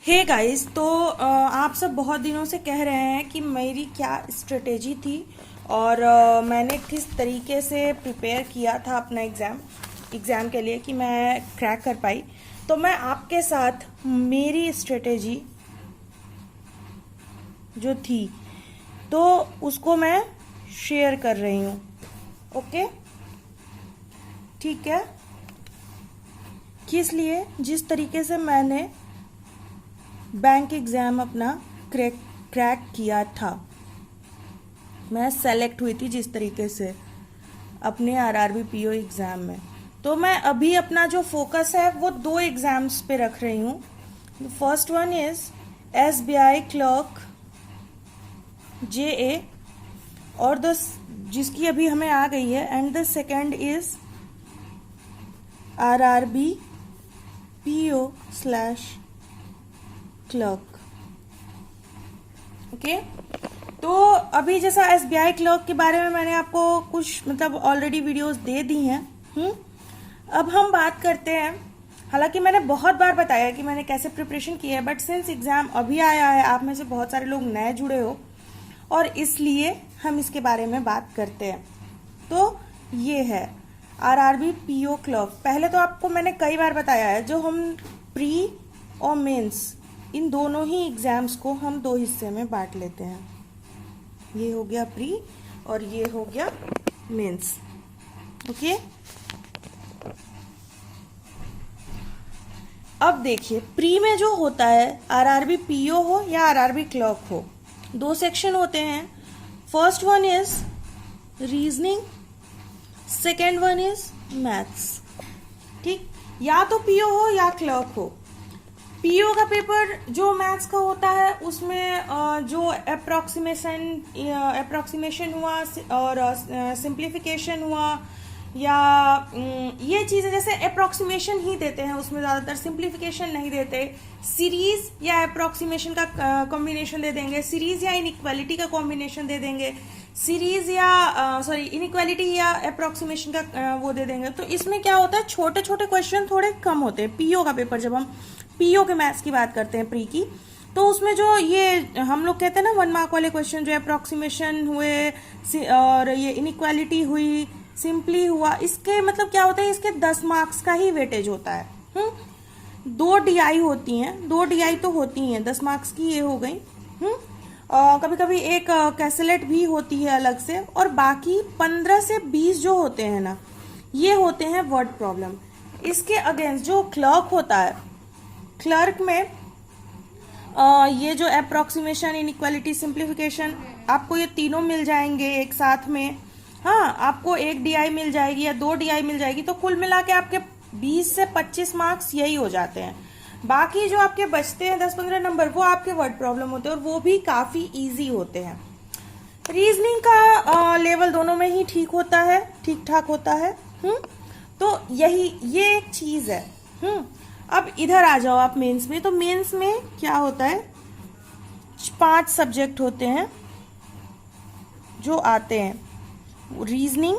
Hey guys, तो आप सब बहुत दिनों से कह रहे हैं कि मेरी क्या स्ट्रेटेजी थी और मैंने किस तरीके से प्रिपेयर किया था अपना एग्ज़ाम के लिए कि मैं क्रैक कर पाई। तो मैं आपके साथ मेरी स्ट्रेटेजी जो थी तो उसको मैं शेयर कर रही हूँ। ओके, ठीक है। किस लिए, जिस तरीके से मैंने बैंक एग्ज़ाम अपना क्रैक किया था, मैं सेलेक्ट हुई थी जिस तरीके से अपने आरआरबी पीओ एग्ज़ाम में, तो मैं अभी अपना जो फोकस है वो 2 एग्ज़ाम्स पे रख रही हूँ। First one is SBI clerk JA और जिसकी अभी हमें आ गई है, and the second is RRB PO slash clerk. Okay, तो अभी जैसा एसबीआई क्लर्क के बारे में मैंने आपको कुछ ऑलरेडी वीडियोस दे दी हैं। अब हम बात करते हैं। हालांकि मैंने बहुत बार बताया कि मैंने कैसे प्रिपरेशन की है, बट सिंस एग्जाम अभी आया है, आप में से बहुत सारे लोग नए जुड़े हो और इसलिए हम इसके बारे में बात करते हैं। तो ये है आरआरबी पीओ क्लर्क। पहले तो आपको मैंने कई बार बताया है, जो हम प्री और मेंस, इन दोनों ही एग्जाम्स को हम 2 हिस्से में बांट लेते हैं। ये हो गया प्री और ये हो गया मेंस। ओके, अब देखिए, प्री में जो होता है, आरआरबी पीओ हो या आरआरबी क्लर्क हो, 2 सेक्शन होते हैं। First one is reasoning, second one is maths. ठीक, या तो पीओ हो या क्लर्क हो। पीओ का पेपर जो मैथ्स का होता है, उसमें जो अप्रोक्सीमेशन हुआ और सिंप्लीफिकेशन हुआ, या ये चीज़ें जैसे अप्रोक्सीमेशन ही देते हैं, उसमें ज़्यादातर सिंप्लीफिकेशन नहीं देते। सीरीज या अप्रोक्सीमेशन का कॉम्बिनेशन दे देंगे, सीरीज या इनइक्वालिटी का कॉम्बिनेशन दे देंगे, सीरीज या इनइक्वालिटी या अप्रोक्सीमेशन का वो दे देंगे। तो इसमें क्या होता है, छोटे छोटे क्वेश्चन थोड़े कम होते हैं। पीओ का पेपर, जब हम पीओ के मैथ्स की बात करते हैं प्री की, तो उसमें जो ये हम लोग कहते हैं ना 1 मार्क वाले क्वेश्चन, जो अप्रोक्सीमेशन हुए और ये इनइक्वालिटी हुई, सिंपली हुआ, इसके क्या होता है, इसके 10 मार्क्स का ही वेटेज होता है। 2 डीआई होती हैं, 2 डीआई तो होती हैं 10 मार्क्स की, ये हो गई। कभी कभी एक कैसेलेट भी होती है अलग से, और बाकी 15 से 20 जो होते हैं ना, ये होते हैं वर्ड प्रॉब्लम। इसके अगेंस्ट जो क्लर्क होता है, क्लर्क में ये जो अप्रोक्सीमेशन, इनइक्वालिटी, सिंप्लीफिकेशन, आपको ये तीनों मिल जाएंगे एक साथ में। हाँ, आपको 1 डीआई मिल जाएगी या 2 डीआई मिल जाएगी, तो कुल मिला के आपके 20 से 25 मार्क्स यही हो जाते हैं। बाकी जो आपके बचते हैं 10-15 नंबर, वो आपके वर्ड प्रॉब्लम होते हैं, और वो भी काफी इजी होते हैं। रीजनिंग का लेवल दोनों में ही ठीक होता है, ठीक ठाक होता है। तो ये एक चीज है। अब इधर आ जाओ आप मेंस में। तो मेंस में क्या होता है, 5 सब्जेक्ट होते हैं जो आते हैं: रीजनिंग,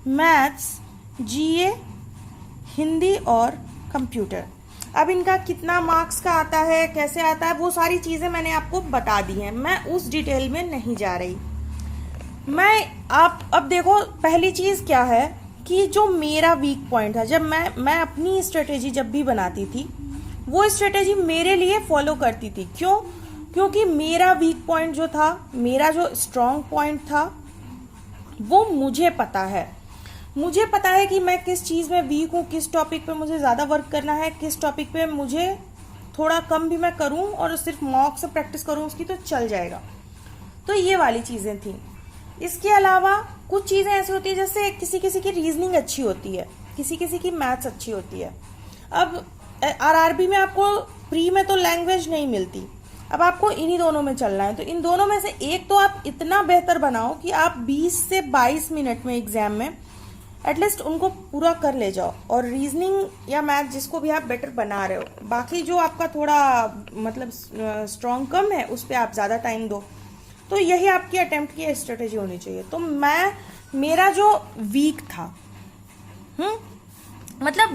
मैथ्स, जीए, हिंदी और कंप्यूटर। अब इनका कितना मार्क्स का आता है, कैसे आता है, वो सारी चीजें मैंने आपको बता दी हैं, मैं उस डिटेल में नहीं जा रही। अब देखो, पहली चीज क्या है कि जो मेरा वीक पॉइंट था, जब मैं अपनी स्ट्रेटेजी जब भी बनाती थी, वो स्ट्रेटेजी मेरे लिए फॉलो करती थी। क्यों? क्योंकि मेरा वीक पॉइंट जो था, मेरा जो स्ट्रॉन्ग पॉइंट था, वो मुझे पता है। मुझे पता है कि मैं किस चीज़ में वीक हूँ, किस टॉपिक पे मुझे ज़्यादा वर्क करना है, किस टॉपिक पे मुझे थोड़ा कम भी मैं करूँ और सिर्फ मॉक से प्रैक्टिस करूँ उसकी, तो चल जाएगा। तो ये वाली चीज़ें थी। इसके अलावा कुछ चीज़ें ऐसी होती है, जैसे किसी किसी की रीजनिंग अच्छी होती है, किसी किसी की मैथ्स अच्छी होती है। अब आरआरबी में आपको प्री में तो लैंग्वेज नहीं मिलती, अब आपको इन्हीं दोनों में चलना है। तो इन दोनों में से एक तो आप इतना बेहतर बनाओ कि आप 20 से 22 मिनट में एग्जाम में एटलीस्ट उनको पूरा कर ले जाओ। और रीजनिंग या मैथ जिसको भी आप बेटर बना रहे हो, बाकी जो आपका थोड़ा स्ट्रॉन्ग कम है, उस पर आप ज़्यादा टाइम दो। तो यही आपकी अटेम्प्ट की स्ट्रेटेजी होनी चाहिए। तो मेरा जो वीक था,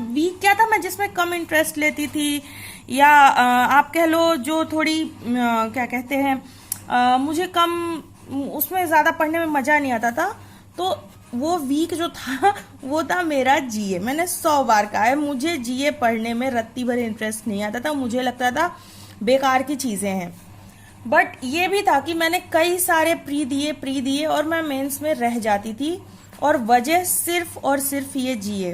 वीक क्या था, मैं जिसमें कम इंटरेस्ट लेती थी या आप कह लो जो थोड़ी क्या कहते हैं, मुझे कम उसमें ज़्यादा पढ़ने में मज़ा नहीं आता था, तो वो वीक जो था वो था मेरा जीए। मैंने 100 बार कहा है, मुझे जीए पढ़ने में रत्ती भर इंटरेस्ट नहीं आता था, मुझे लगता था बेकार की चीज़ें हैं। बट ये भी था कि मैंने कई सारे प्री दिए और मैं मेंस में रह जाती थी, और वजह सिर्फ और सिर्फ ये जीए।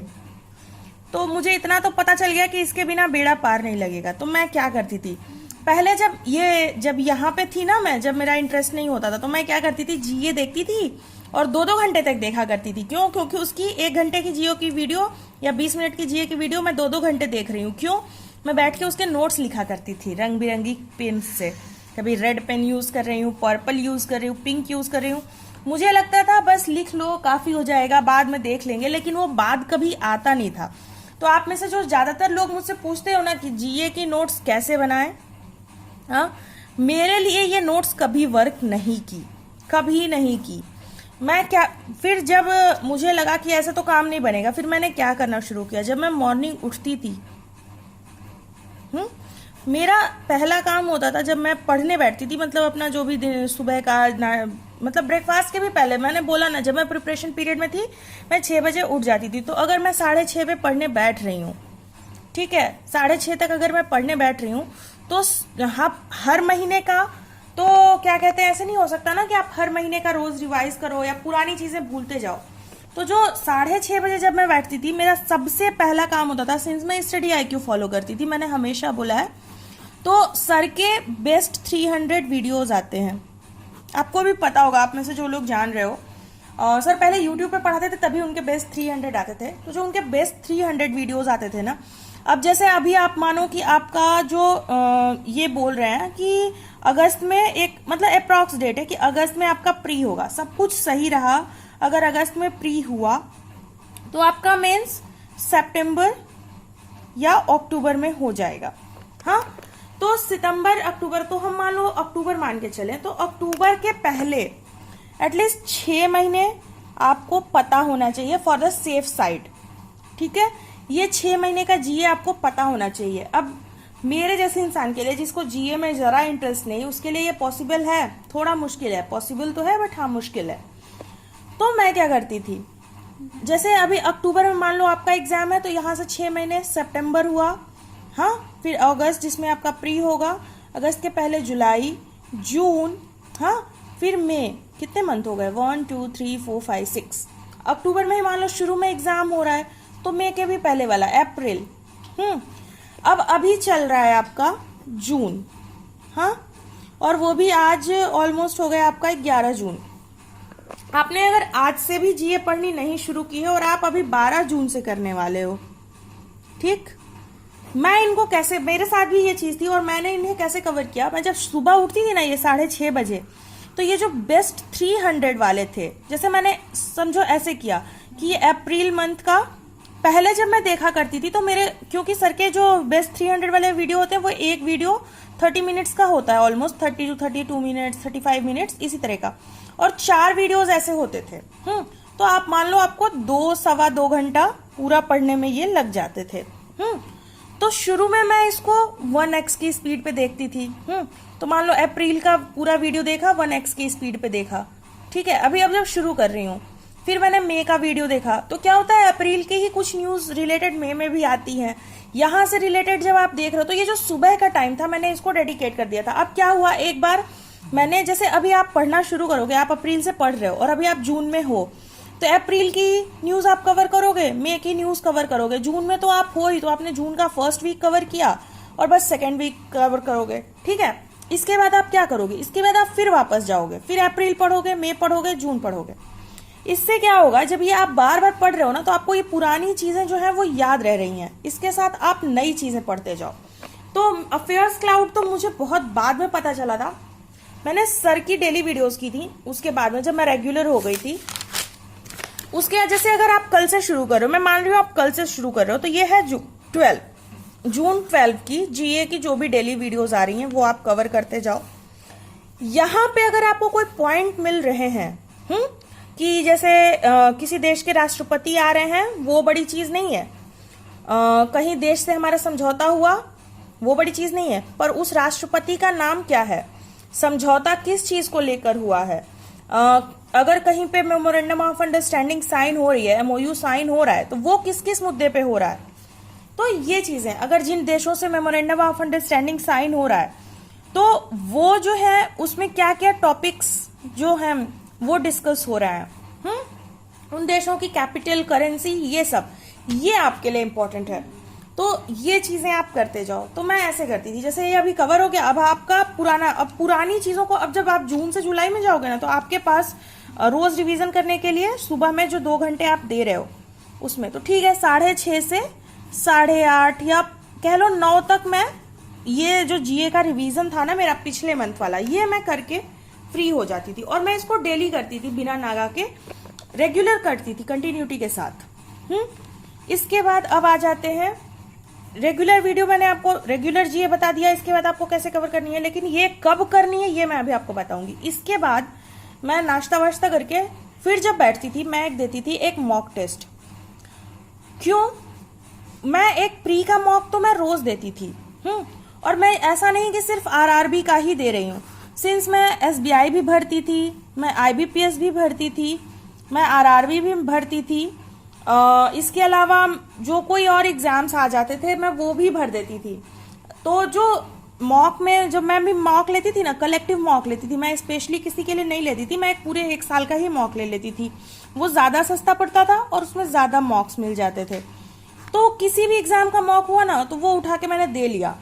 तो मुझे इतना तो पता चल गया कि इसके बिना बेड़ा पार नहीं लगेगा। तो मैं क्या करती थी पहले, जब यहाँ पे थी ना मैं, जब मेरा इंटरेस्ट नहीं होता था, तो मैं क्या करती थी, जीए देखती थी और 2-2 घंटे तक देखा करती थी। क्यों? क्योंकि उसकी 1 घंटे की जीओ की वीडियो या 20 मिनट की जीए की वीडियो मैं 2-2 घंटे देख रही हूँ। क्यों? मैं बैठ के उसके नोट्स लिखा करती थी रंग बिरंगी पेन से। कभी रेड पेन यूज कर रही हूँ, पर्पल यूज कर रही हूँ, पिंक यूज कर रही हूँ। मुझे लगता था बस लिख लो काफी हो जाएगा, बाद में देख लेंगे, लेकिन वो बाद कभी आता नहीं था। तो आप में से जो ज्यादातर लोग मुझसे पूछते हो ना कि जीए की नोट्स कैसे बनाएं, हाँ, मेरे लिए ये नोट्स कभी वर्क नहीं की, कभी नहीं की। मैं क्या, फिर जब मुझे लगा कि ऐसे तो काम नहीं बनेगा, फिर मैंने क्या करना शुरू किया। जब मैं मॉर्निंग उठती थी, मेरा पहला काम होता था जब मैं पढ़ने बैठती थी, मतलब अपना जो भी दिन सुबह का मतलब ब्रेकफास्ट के भी पहले, मैंने बोला ना, जब मैं प्रिपरेशन पीरियड में थी मैं 6 बजे उठ जाती थी। तो अगर मैं 6:30 पे पढ़ने बैठ रही हूँ, ठीक है, 6:30 तक अगर मैं पढ़ने बैठ रही हूँ, तो हर महीने का, तो क्या कहते हैं, ऐसे नहीं हो सकता ना कि आप हर महीने का रोज रिवाइज करो या पुरानी चीजें भूलते जाओ। तो जो 6:30 बजे जब मैं बैठती थी, मेरा सबसे पहला काम होता था, सिंस मैं स्टडी IQ फॉलो करती थी, मैंने हमेशा बोला है, तो सर के बेस्ट 300 वीडियोज आते हैं। आपको भी पता होगा, आप में से जो लोग जान रहे हो, सर पहले यूट्यूब पे पढ़ाते थे, तभी उनके बेस्ट 300 आते थे। तो जो उनके बेस्ट 300 वीडियोज आते थे ना, अब जैसे अभी आप मानो कि आपका जो ये बोल रहे हैं कि अगस्त में एक, मतलब अप्रॉक्स डेट है कि अगस्त में आपका प्री होगा, सब कुछ सही रहा, अगर अगस्त में प्री हुआ तो आपका मेंस सितंबर या अक्टूबर में हो जाएगा। हाँ, तो सितंबर अक्टूबर, तो हम मान लो अक्टूबर मान के चले, तो अक्टूबर के पहले एटलीस्ट 6 महीने आपको पता होना चाहिए फॉर द सेफ साइड। ठीक है, ये 6 महीने का जीए आपको पता होना चाहिए। अब मेरे जैसे इंसान के लिए जिसको जीए में जरा इंटरेस्ट नहीं, उसके लिए ये पॉसिबल है, थोड़ा मुश्किल है, पॉसिबल तो है बट हाँ मुश्किल है। तो मैं क्या करती थी, जैसे अभी अक्टूबर में मान लो आपका एग्जाम है, तो यहाँ से 6 महीने, सितंबर हुआ, हाँ, फिर अगस्त जिसमें आपका प्री होगा, अगस्त के पहले जुलाई, जून, हाँ, फिर मई, कितने मंथ हो गए, 1 2 3 4 5 6। अक्टूबर में ही मान लो शुरू में एग्जाम हो रहा है, तो मई के भी पहले वाला अप्रैल, अब अभी चल रहा है आपका जून, हाँ, और वो भी आज ऑलमोस्ट हो गया आपका 11 जून। आपने अगर आज से भी जीए पढ़नी नहीं शुरू की है और आप अभी 12 जून से करने वाले हो, ठीक, मैं इनको कैसे, मेरे साथ भी ये चीज थी और मैंने इन्हें कैसे कवर किया। मैं जब सुबह उठती थी ना, ये 6:30 बजे, तो ये जो बेस्ट 300 वाले थे, जैसे मैंने समझो ऐसे किया कि ये अप्रैल मंथ का पहले जब मैं देखा करती थी, तो मेरे, क्योंकि सर के जो बेस्ट 300 वाले वीडियो होते हैं, वो एक वीडियो 30 मिनट्स का होता है, ऑलमोस्ट 30 to 32 मिनट्स, 35 मिनट्स, इसी तरह का, और 4 वीडियोज ऐसे होते थे। तो आप मान लो आपको 2-2.25 घंटा पूरा पढ़ने में ये लग जाते थे। तो शुरू में मैं इसको 1x की स्पीड पे देखती थी। तो मान लो अप्रैल का पूरा वीडियो देखा, 1x की स्पीड पे देखा, ठीक है। अब जब शुरू कर रही हूँ, फिर मैंने मई का वीडियो देखा, तो क्या होता है, अप्रैल के ही कुछ न्यूज रिलेटेड मई में भी आती हैं, यहाँ से रिलेटेड जब आप देख रहे हो, तो ये जो सुबह का टाइम था, मैंने इसको डेडिकेट कर दिया था। अब क्या हुआ, एक बार मैंने, जैसे अभी आप पढ़ना शुरू करोगे, आप अप्रैल से पढ़ रहे हो और अभी आप जून में हो, तो अप्रैल की न्यूज आप कवर करोगे, मई की न्यूज कवर करोगे, जून में तो आप हो ही, तो आपने जून का फर्स्ट वीक कवर किया और बस सेकेंड वीक कवर करोगे, ठीक है। इसके बाद आप क्या करोगे, इसके बाद आप फिर वापस जाओगे, फिर अप्रैल पढ़ोगे, मई पढ़ोगे, जून पढ़ोगे। इससे क्या होगा, जब ये आप बार बार पढ़ रहे हो ना, तो आपको ये पुरानी चीजें जो है वो याद रह रही हैं, इसके साथ आप नई चीजें पढ़ते जाओ। तो अफेयर्स क्लाउड तो मुझे बहुत बाद में पता चला था, मैंने सर की डेली वीडियोस की थी, उसके बाद में जब मैं रेगुलर हो गई थी, उसके जैसे अगर आप कल से शुरू कर रहे हो, मैं मान रही हूँ आप कल से शुरू कर रहे हो, तो ये है जून 12 की जीए की जो भी डेली वीडियोस आ रही हैं वो आप कवर करते जाओ। यहाँ पे अगर आपको कोई पॉइंट मिल रहे हैं कि जैसे किसी देश के राष्ट्रपति आ रहे हैं, वो बड़ी चीज नहीं है, कहीं देश से हमारा समझौता हुआ, वो बड़ी चीज नहीं है, पर उस राष्ट्रपति का नाम क्या है, समझौता किस चीज को लेकर हुआ है, अगर कहीं पे मेमोरेंडम ऑफ अंडरस्टैंडिंग साइन हो रही है, एमओयू साइन हो रहा है, तो वो किस किस मुद्दे पे हो रहा है। तो ये चीजें, अगर जिन देशों से मेमोरेंडम ऑफ अंडरस्टैंडिंग साइन हो रहा है तो वो जो है उसमें क्या क्या टॉपिक्स जो हैं वो डिस्कस हो रहा है, उन देशों की कैपिटल, करेंसी, ये सब, ये आपके लिए इंपॉर्टेंट है। तो ये चीजें आप करते जाओ। तो मैं ऐसे करती थी, जैसे ये अभी कवर हो गया, अब आपका अब पुरानी चीजों को, अब जब आप जून से जुलाई में जाओगे ना, तो आपके पास रोज रिवीजन करने के लिए सुबह में जो 2 घंटे आप दे रहे हो उसमें, तो ठीक है 6:30 से 8:30 या कह लो 9 तक मैं ये जो जीए का रिवीजन था ना मेरा पिछले मंथ वाला, ये मैं करके फ्री हो जाती थी। और मैं इसको डेली करती थी, बिना नागा के रेगुलर करती थी, कंटिन्यूटी के साथ। इसके बाद अब आ जाते हैं रेगुलर वीडियो। मैंने आपको रेगुलर जीए बता दिया, इसके बाद आपको कैसे कवर करनी है, लेकिन ये कब करनी है ये मैं अभी आपको बताऊंगी। इसके बाद मैं नाश्ता वाश्ता करके फिर जब बैठती थी, मैं एक देती थी एक मॉक टेस्ट। क्यों? मैं एक प्री का मॉक तो मैं रोज देती थी, और मैं ऐसा नहीं कि सिर्फ आरआरबी का ही दे रही हूँ, सिंस मैं एसबीआई भी भरती थी, मैं आईबीपीएस भी भरती थी, मैं आरआरबी भी भरती थी, इसके अलावा जो कोई और एग्जाम्स आ जाते थे मैं वो भी भर देती थी। तो जो मॉक में जब मैं भी मॉक लेती थी ना, कलेक्टिव मॉक लेती थी, मैं स्पेशली किसी के लिए नहीं लेती थी, मैं एक पूरे 1 साल का ही मॉक ले लेती थी। वो ज्यादा सस्ता पड़ता था और उसमें ज्यादा मॉक्स मिल जाते थे। तो किसी भी एग्जाम का मॉक हुआ ना तो वो उठा के मैंने दे लिया।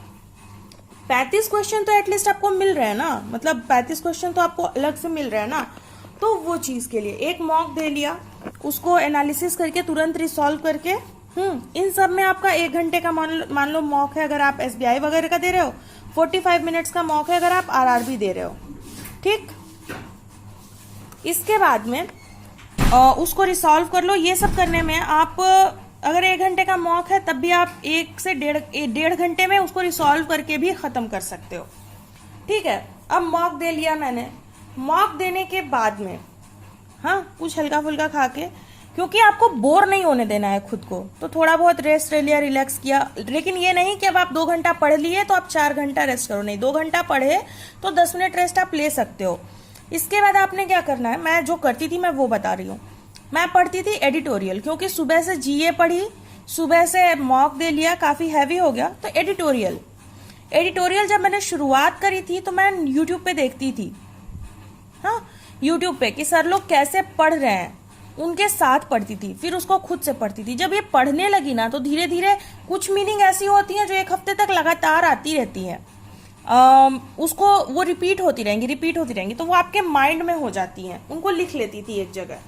35 क्वेश्चन तो एटलीस्ट आपको मिल रहे हैं ना, मतलब 35 क्वेश्चन तो आपको अलग से मिल रहे हैं ना, तो वो चीज के लिए एक मॉक दे लिया, उसको एनालिसिस करके तुरंत रिसॉल्व करके, इन सब में आपका 1 घंटे का मान लो मॉक है अगर आप एसबीआई वगैरह का दे रहे हो, 45 मिनट्स का मॉक है अगर आप आरआरबी दे रहे हो, ठीक। इसके बाद में उसको रिसॉल्व कर लो। ये सब करने में आप अगर 1 घंटे का मॉक है तब भी आप 1 से 1.5 घंटे में उसको रिसॉल्व करके भी खत्म कर सकते हो, ठीक है। अब मॉक दे लिया मैंने, मॉक देने के बाद में कुछ हल्का फुल्का खा के, क्योंकि आपको बोर नहीं होने देना है खुद को, तो थोड़ा बहुत रेस्ट ले लिया, रिलैक्स किया। लेकिन ये नहीं कि अब आप 2 घंटा पढ़ लिए तो आप 4 घंटा रेस्ट करो, नहीं, 2 घंटा पढ़े तो 10 मिनट रेस्ट आप ले सकते हो। इसके बाद आपने क्या करना है, मैं जो करती थी मैं वो बता रही हूँ। मैं पढ़ती थी एडिटोरियल, क्योंकि सुबह से जीए पढ़ी, सुबह से मॉक दे लिया, काफी हैवी हो गया, तो एडिटोरियल जब मैंने शुरुआत करी थी तो मैं यूट्यूब पे देखती थी, यूट्यूब पे कि सर लोग कैसे पढ़ रहे हैं, उनके साथ पढ़ती थी, फिर उसको खुद से पढ़ती थी। जब ये पढ़ने लगी ना तो धीरे धीरे कुछ मीनिंग ऐसी होती हैं जो 1 हफ्ते तक लगातार आती रहती हैं, उसको वो रिपीट होती रहेंगी, तो वो आपके माइंड में हो जाती हैं। उनको लिख लेती थी एक जगह,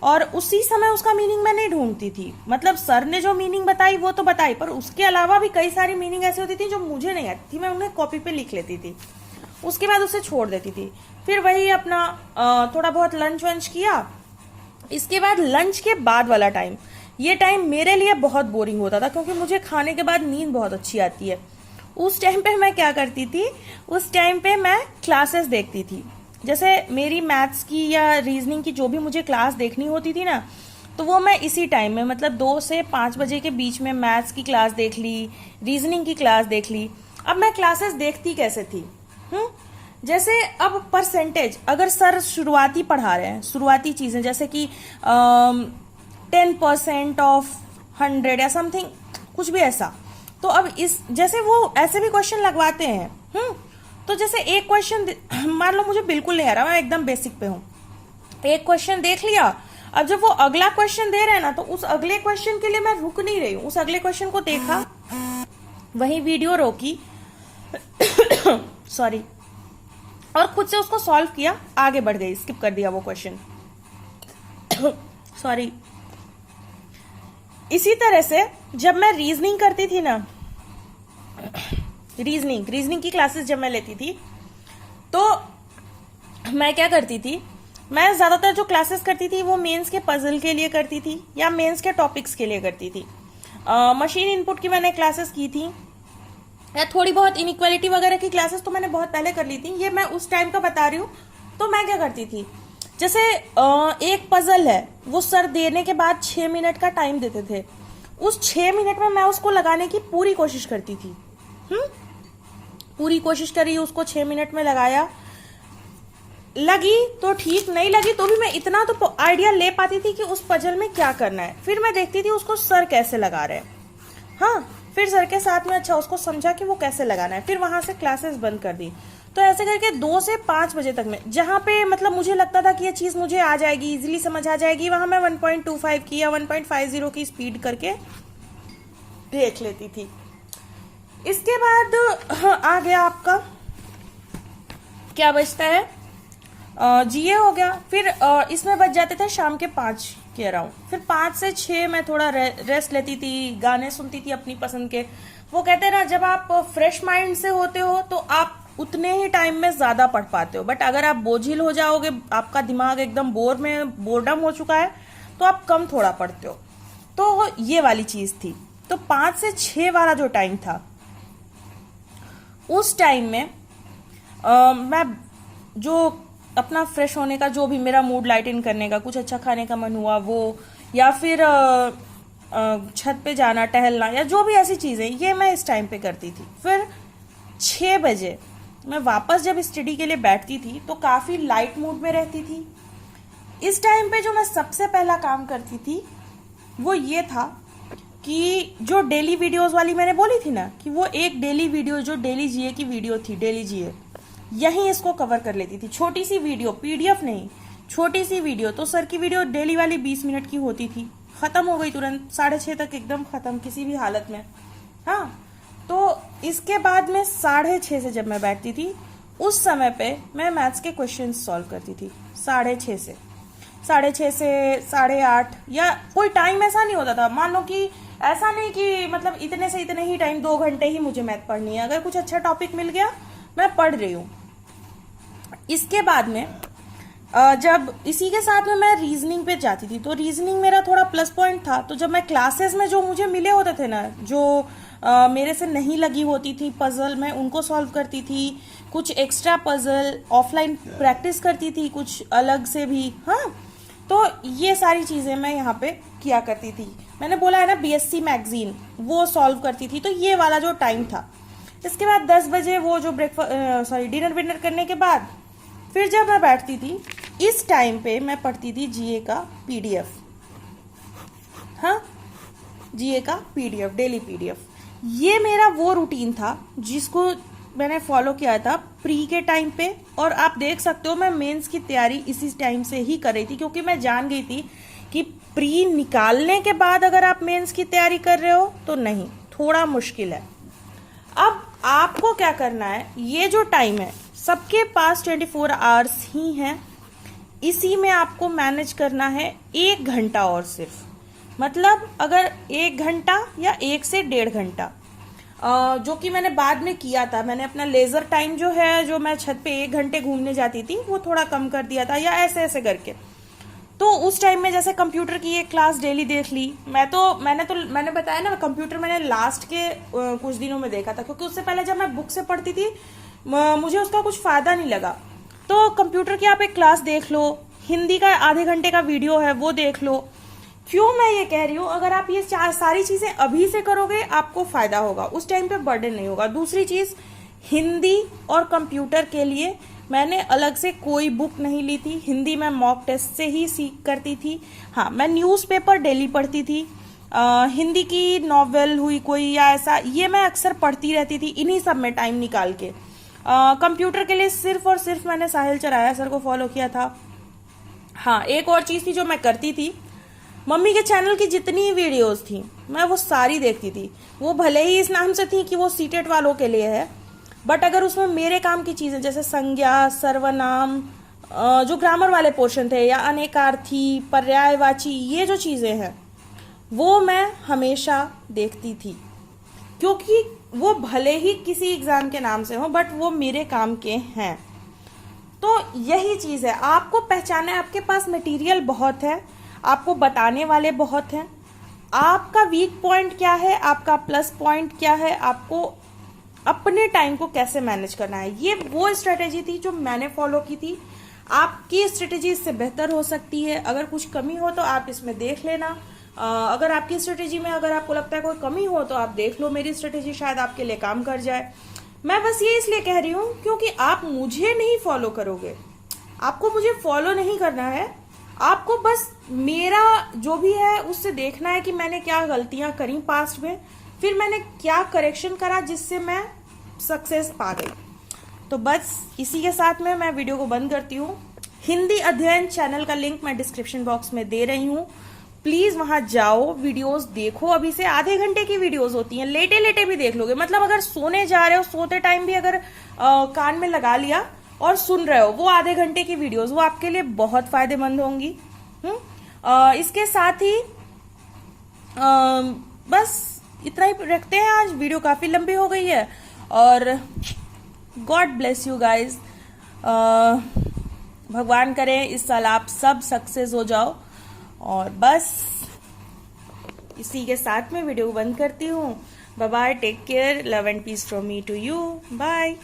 और उसी समय उसका मीनिंग मैं नहीं ढूंढती थी। मतलब सर ने जो मीनिंग बताई वो तो बताई, पर उसके अलावा भी कई सारी मीनिंग ऐसी होती थी जो मुझे नहीं आती थी, मैं उन्हें कॉपी पे लिख लेती थी, उसके बाद उसे छोड़ देती थी। फिर वही अपना थोड़ा बहुत लंच वंच किया। इसके बाद लंच के बाद वाला टाइम, ये टाइम मेरे लिए बहुत बोरिंग होता था, क्योंकि मुझे खाने के बाद नींद बहुत अच्छी आती है। उस टाइम पे मैं क्या करती थी, उस टाइम पे मैं क्लासेस देखती थी। जैसे मेरी मैथ्स की या रीजनिंग की जो भी मुझे क्लास देखनी होती थी ना, तो वो मैं इसी टाइम में, मतलब 2 से 5 बजे के बीच में मैथ्स की क्लास देख ली, रीजनिंग की क्लास देख ली। अब मैं क्लासेस देखती कैसे थी, जैसे अब परसेंटेज, अगर सर शुरुआती पढ़ा रहे हैं, शुरुआती चीजें जैसे कि 10% ऑफ 100 या समथिंग, कुछ भी ऐसा, तो अब इस जैसे वो ऐसे भी क्वेश्चन लगवाते हैं, तो जैसे एक क्वेश्चन मान लो मुझे बिल्कुल नहीं आ रहा, मैं एकदम बेसिक पे हूँ, एक क्वेश्चन देख लिया, अब जब वो अगला क्वेश्चन दे रहे हैं ना, तो उस अगले क्वेश्चन के लिए मैं रुक नहीं रही हूँ, उस अगले क्वेश्चन को देखा, वही वीडियो रोकी सॉरी, और खुद से उसको सॉल्व किया, आगे बढ़ गई, स्किप कर दिया वो क्वेश्चन सॉरी। इसी तरह से जब मैं रीजनिंग करती थी ना, रीजनिंग की क्लासेस जब मैं लेती थी, तो मैं क्या करती थी, मैं ज्यादातर जो क्लासेस करती थी वो मेंस के पजल के लिए करती थी या मेंस के टॉपिक्स के लिए करती थी। मशीन इनपुट की मैंने क्लासेस की थी, या थोड़ी बहुत इनइक्वालिटी वगैरह की क्लासेस तो मैंने बहुत पहले कर ली थी, ये मैं उस टाइम का बता रही हूँ। तो मैं क्या करती थी, जैसे एक पजल है, वो सर देने के बाद 6 मिनट का टाइम देते थे, उस 6 मिनट में मैं उसको लगाने की पूरी कोशिश करती थी। पूरी कोशिश करी, उसको 6 मिनट में लगाया, लगी तो ठीक, नहीं लगी तो भी मैं इतना तो आइडिया ले पाती थी कि उस पजल में क्या करना है। फिर मैं देखती थी उसको सर कैसे लगा रहे हैं, हाँ, फिर सर के साथ में अच्छा उसको समझा कि वो कैसे लगाना है, फिर वहां से क्लासेस बंद कर दी। तो ऐसे करके 2 से 5 बजे तक में, जहां पे मतलब मुझे लगता था कि ये चीज मुझे आ जाएगी, इजीली समझ आ जाएगी, वहां मैं 1.25 की या 1.50 की स्पीड करके देख लेती थी। इसके बाद आ गया आपका क्या बचता है, जीए हो गया। फिर इसमें बच जाते थे शाम के 5 के अराउंड। फिर 5 से 6 मैं थोड़ा रेस्ट लेती थी, गाने सुनती थी अपनी पसंद के। वो कहते हैं ना, जब आप फ्रेश माइंड से होते हो तो आप उतने ही टाइम में ज्यादा पढ़ पाते हो, बट अगर आप बोझिल हो जाओगे, आपका दिमाग एकदम बोर्डम हो चुका है, तो आप कम थोड़ा पढ़ते हो। तो ये वाली चीज थी। तो 5 से 6 वाला जो टाइम था, उस टाइम में मैं जो अपना फ्रेश होने का, जो भी मेरा मूड लाइटन करने का, कुछ अच्छा खाने का मन हुआ वो, या फिर छत पे जाना, टहलना, या जो भी ऐसी चीजें, ये मैं इस टाइम पे करती थी। फिर 6 बजे मैं वापस जब स्टडी के लिए बैठती थी तो काफी लाइट मूड में रहती थी। इस टाइम पे जो मैं सबसे पहला काम करती थी वो ये था कि जो डेली वीडियोस वाली मैंने बोली थी ना, कि वो एक डेली वीडियो जो डेली जीए की वीडियो थी, डेली जीए, यही इसको कवर कर लेती थी। छोटी सी वीडियो, पीडीएफ नहीं, छोटी सी वीडियो। तो सर की वीडियो डेली वाली 20 मिनट की होती थी, खत्म हो गई तुरंत, 6:30 तक एकदम खत्म किसी भी हालत में। हाँ, तो इसके बाद में 6:30 से जब मैं बैठती थी, उस समय पे मैं मैथ्स के क्वेश्चन सॉल्व करती थी। 6:30 से 8:30, या कोई टाइम ऐसा नहीं होता था। मान लो कि ऐसा नहीं कि मतलब इतने से इतने ही टाइम, 2 घंटे ही मुझे मैथ पढ़नी है। अगर कुछ अच्छा टॉपिक मिल गया, मैं पढ़ रही हूँ। इसके बाद में जब इसी के साथ में मैं रीजनिंग पे जाती थी, तो रीजनिंग मेरा थोड़ा प्लस पॉइंट था। तो जब मैं क्लासेस में जो मुझे मिले होते थे ना, जो मेरे से नहीं लगी होती थी पजल, मैं उनको सॉल्व करती थी। कुछ एक्स्ट्रा पजल ऑफलाइन प्रैक्टिस करती थी, कुछ अलग से भी। हाँ, तो ये सारी चीजें मैं यहाँ पे किया करती थी। मैंने बोला है ना, बीएससी मैगजीन, वो सॉल्व करती थी। तो ये वाला जो टाइम था। इसके बाद 10 बजे वो जो डिनर विनर करने के बाद फिर जब मैं बैठती थी, इस टाइम पे मैं पढ़ती थी जीए का पीडीएफ। हाँ, जीए का पीडीएफ, डेली पीडीएफ। ये मेरा वो रूटीन था जिसको मैंने फॉलो किया था प्री के टाइम पे। और आप देख सकते हो, मैं मेंस की तैयारी इसी टाइम से ही कर रही थी, क्योंकि मैं जान गई थी कि प्री निकालने के बाद अगर आप मेंस की तैयारी कर रहे हो तो नहीं, थोड़ा मुश्किल है। अब आपको क्या करना है, ये जो टाइम है, सबके पास 24 आवर्स ही हैं, इसी में आपको मैनेज करना है 1 घंटा और सिर्फ। मतलब अगर 1 घंटा या 1 से 1.5 घंटा, जो कि मैंने बाद में किया था। मैंने अपना लेजर टाइम जो है, जो मैं छत पे 1 घंटे घूमने जाती थी, वो थोड़ा कम कर दिया था, या ऐसे ऐसे करके। तो उस टाइम में जैसे कंप्यूटर की एक क्लास डेली देख ली। मैंने बताया ना, कंप्यूटर मैंने लास्ट के कुछ दिनों में देखा था, क्योंकि उससे पहले जब मैं बुक से पढ़ती थी मुझे उसका कुछ फायदा नहीं लगा। तो कंप्यूटर की आप एक क्लास देख लो, हिंदी का आधे घंटे का वीडियो है, वो देख लो। क्यों मैं ये कह रही हूँ, अगर आप ये सारी चीजें अभी से करोगे, आपको फायदा होगा, उस टाइम पे बर्डन नहीं होगा। दूसरी चीज, हिंदी और कंप्यूटर के लिए मैंने अलग से कोई बुक नहीं ली थी। हिंदी मैं मॉक टेस्ट से ही सीख करती थी। हाँ, मैं न्यूज़पेपर डेली पढ़ती थी। हिंदी की नॉवेल हुई कोई या ऐसा, ये मैं अक्सर पढ़ती रहती थी इन्हीं सब में टाइम निकाल के। कंप्यूटर के लिए सिर्फ और सिर्फ मैंने साहिल चराया सर को फॉलो किया था। हाँ, एक और चीज थी जो मैं करती थी, मम्मी के चैनल की जितनी वीडियोस थी मैं वो सारी देखती थी। वो भले ही इस नाम से थी कि वो सीटेट वालों के लिए है, बट अगर उसमें मेरे काम की चीजें जैसे संज्ञा, सर्वनाम, जो ग्रामर वाले पोर्शन थे, या अनेकार्थी, पर्यायवाची, ये जो चीजें हैं वो मैं हमेशा देखती थी, क्योंकि वो भले ही किसी एग्जाम के नाम से हो, बट वो मेरे काम के हैं। तो यही चीज है, आपको पहचाना है, आपके पास मटेरियल बहुत है, आपको बताने वाले बहुत हैं। आपका वीक पॉइंट क्या है, आपका प्लस पॉइंट क्या है, आपको अपने टाइम को कैसे मैनेज करना है। ये वो स्ट्रेटेजी थी जो मैंने फॉलो की थी। आपकी स्ट्रेटेजी इससे बेहतर हो सकती है। अगर कुछ कमी हो तो आप इसमें देख लेना, अगर आपकी स्ट्रेटेजी में अगर आपको लगता है कोई कमी हो तो आप देख लो, मेरी स्ट्रेटेजी शायद आपके लिए काम कर जाए। मैं बस ये इसलिए कह रही हूँ क्योंकि आप मुझे नहीं फॉलो करोगे, आपको मुझे फॉलो नहीं करना है, आपको बस मेरा जो भी है उससे देखना है कि मैंने क्या गलतियां करी पास्ट में, फिर मैंने क्या करेक्शन करा जिससे मैं सक्सेस पा गई। तो बस इसी के साथ में मैं वीडियो को बंद करती हूँ। हिंदी अध्ययन चैनल का लिंक मैं डिस्क्रिप्शन बॉक्स में दे रही हूँ, प्लीज वहां जाओ, वीडियोस देखो। अभी से आधे घंटे की वीडियोस होती हैं, लेटे लेटे भी देख लोगे, मतलब अगर सोने जा रहे हो, सोते टाइम भी अगर कान में लगा लिया और सुन रहे हो, वो आधे घंटे की वीडियोस वो आपके लिए बहुत फायदेमंद होंगी। इसके साथ ही बस इतना ही रखते हैं, आज वीडियो काफी लंबी हो गई है। और गॉड ब्लेस यू गाइज, भगवान करे इस साल आप सब सक्सेस हो जाओ। और बस इसी के साथ में वीडियो बंद करती हूँ। Bye bye, take care, love and peace from me to you, bye.